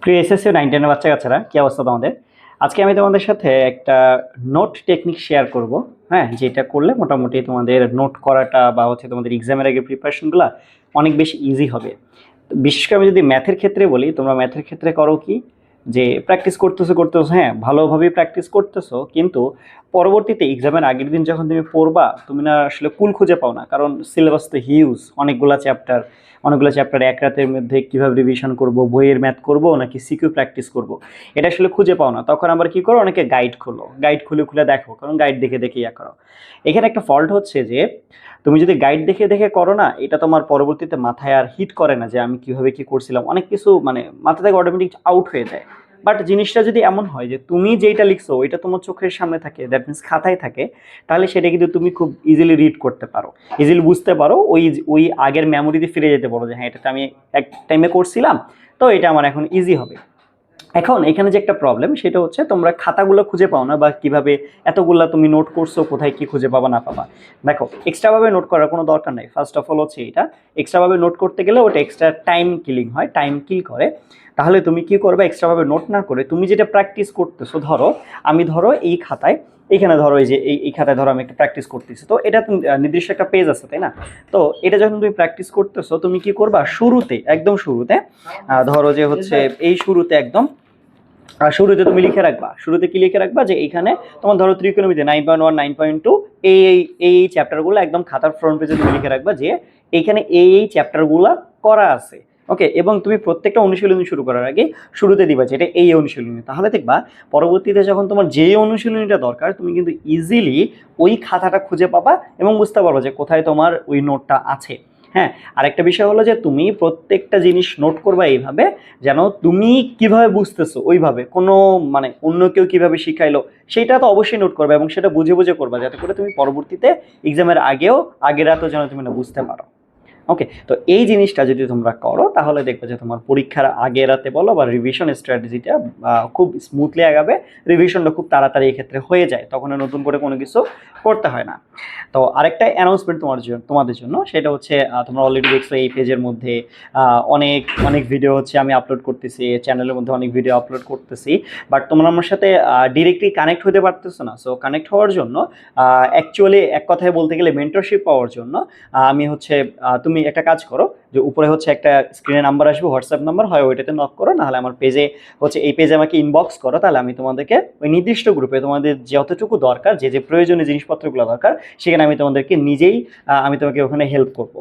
প্রিয় এসএসসি 9-10 বাচ্চা কাচ্চারা, কি অবস্থা তোমাদের? আজকে আমি তোমাদের সাথে একটা নোট টেকনিক শেয়ার করব। হ্যাঁ, যেটা করলে মোটামুটি তোমাদের নোট করাটা বা তোমাদের এক্সামের আগে প্রিপারেশনগুলো অনেক বেশি ইজি হবে। বিশেষ করে আমি যদি ম্যাথের ক্ষেত্রে বলি, তোমরা ম্যাথের ক্ষেত্রে করো কি, যে প্র্যাকটিস করতেছো, হ্যাঁ ভালোভাবেই প্র্যাকটিস করতেছো, কিন্তু পরবর্তীতে এক্সামের আগের দিন যখন তুমি পড়বা, তুমি না আসলে কুল খুঁজে পাও না, কারণ সিলেবাস তো হিউজ, অনেকগুলো চ্যাপ্টার এক রাতের মধ্যে কিভাবে রিভিশন করব, বইয়ের ম্যাথ করব নাকি সিকিউ প্র্যাকটিস করব, এটা আসলে খুঁজে পাও না। তখন আবার কি করো, অনেকে গাইড খুলে দেখো, কারণ গাইড দেখে দেখে ইয়া করো। এখানে একটা ফল্ট হচ্ছে যে তুমি যদি গাইড দেখে দেখে করো না, এটা তোমার পরবর্তীতে মাথায় আর হিট করে না যে আমি কিভাবে কি করছিলাম, অনেক কিছু মানে মাথা থেকে অটোমেটিক আউট হয়ে যায়। বাট জিনিসটা যদি এমন হয় যে তুমি যেটা লিখছো ওইটা তোমার চোখের সামনে থাকে, দ্যাট মিনস খাতায় থাকে, তাহলে সেটা কিন্তু তুমি খুব ইজিলি রিড করতে পারো, ইজিলি বুঝতে পারো, ওই ওই আগের মেমোরিতে ফিরে যেতে পারো যে হ্যাঁ এটা তো আমি এক টাইমে করছিলাম, তো এটা আমার এখন ইজি হবে। এখন এখানে যে একটা প্রবলেম সেটা হচ্ছে তোমরা খাতাগুলো খুঁজে পাও না, বা কিভাবে এতগুলা তুমি নোট করছো, কোথায় কি খুঁজে পাবা না পাবা। দেখো, এক্সট্রাভাবে নোট করার কোনো দরকার নেই। ফার্স্ট অফ অল হচ্ছে এটা, এক্সট্রাভাবে নোট করতে গেলে ওটা এক্সট্রা টাইম কিলিং হয়, টাইম কিল করে। তাহলে তুমি কি করবে, এক্সট্রাভাবে নোট না করে তুমি যেটা প্র্যাকটিস করতেছো, ধরো এই খাতায়, এইখানে ধরো এই যে এই খাতায় ধরো আমি একটা প্র্যাকটিস করতেছি, তো এটা নির্দিষ্ট একটা পেজ আছে, তাই না? তো এটা যখন তুমি প্র্যাকটিস করতেছো, তুমি কি করবা, একদম শুরুতে ধরো যে হচ্ছে এই শুরুতে একদম শুরুতে তুমি লিখে রাখবা, শুরুতে কি লিখে রাখবা, যে এইখানে তোমার ধরো ত্রিকোণমিতি 9.1 9.2 এই চ্যাপ্টারগুলো একদম খাতার ফ্রন্ট পেজে তুমি লিখে রাখবা যে এইখানে এই চ্যাপ্টারগুলো করা আছে। ওকে, এবং তুমি প্রত্যেকটা অনুশীলনী শুরু করার আগে শুরুতে দিবা যে এটা এই অনুশীলনী। তাহলে দেখবা পরবর্তীতে যখন তোমার যে অনুশীলনীটা দরকার, তুমি কিন্তু ইজিলি ওই খাতাটা খুঁজে পাবা এবং বুঝতে পারো যে কোথায় তোমার ওই নোটটা আছে। হ্যাঁ, আরেকটা বিষয় হলো যে তুমি প্রত্যেকটা জিনিস নোট করবা এইভাবে যেন তুমি কিভাবে বুঝতেছো ওইভাবে, কোনো মানে অন্য কেউ কিভাবে শিখাইলো সেটা তো অবশ্যই নোট করবে, এবং সেটা বুঝে বুঝে করবা, যাতে করে তুমি পরবর্তীতে এক্সামের আগের রাতেও যেন তুমি না বুঝতে পারো। ওকে, তো এই জিনিসটা যদি তোমরা করো, তাহলে দেখবে যে তোমার পরীক্ষার আগে রাতে বলো বা রিভিশন স্ট্র্যাটেজিটা খুব স্মুথলি আগাবে, রিভিশনটা খুব তাড়াতাড়ি এক্ষেত্রে হয়ে যায়, তখন আর নতুন করে কোনো কিছু করতে হয় না। তো আরেকটা অ্যানাউন্সমেন্ট তোমাদের জন্য, সেটা হচ্ছে তোমরা অলরেডি দেখছো এই পেজের মধ্যে অনেক অনেক ভিডিও হচ্ছে আমি আপলোড করতেছি, চ্যানেলের মধ্যে অনেক ভিডিও আপলোড করতেছি, বাট তোমরা আমার সাথে ডিরেক্টলি কানেক্ট হতে পারতেছো না। সো কানেক্ট হওয়ার জন্য, অ্যাকচুয়ালি এক কথায় বলতে গেলে মেন্টরশিপ পাওয়ার জন্য, আমি হচ্ছে তুমি একটা কাজ করো, যে উপরে হচ্ছে একটা স্ক্রিনে নাম্বার আসবে, হোয়াটসঅ্যাপ নাম্বার, হয় ওইটাতে নক করো, নাহলে আমার পেজে হচ্ছে এই পেজে আমাকে ইনবক্স করো, তাহলে আমি তোমাদেরকে ওই নির্দিষ্ট গ্রুপে তোমাদের যতটুকু দরকার, যে প্রয়োজনীয় জিনিসপত্রগুলো দরকার, সেখানে আমি তোমাদেরকে নিজেই আমি তোমাকে ওখানে হেল্প করবো।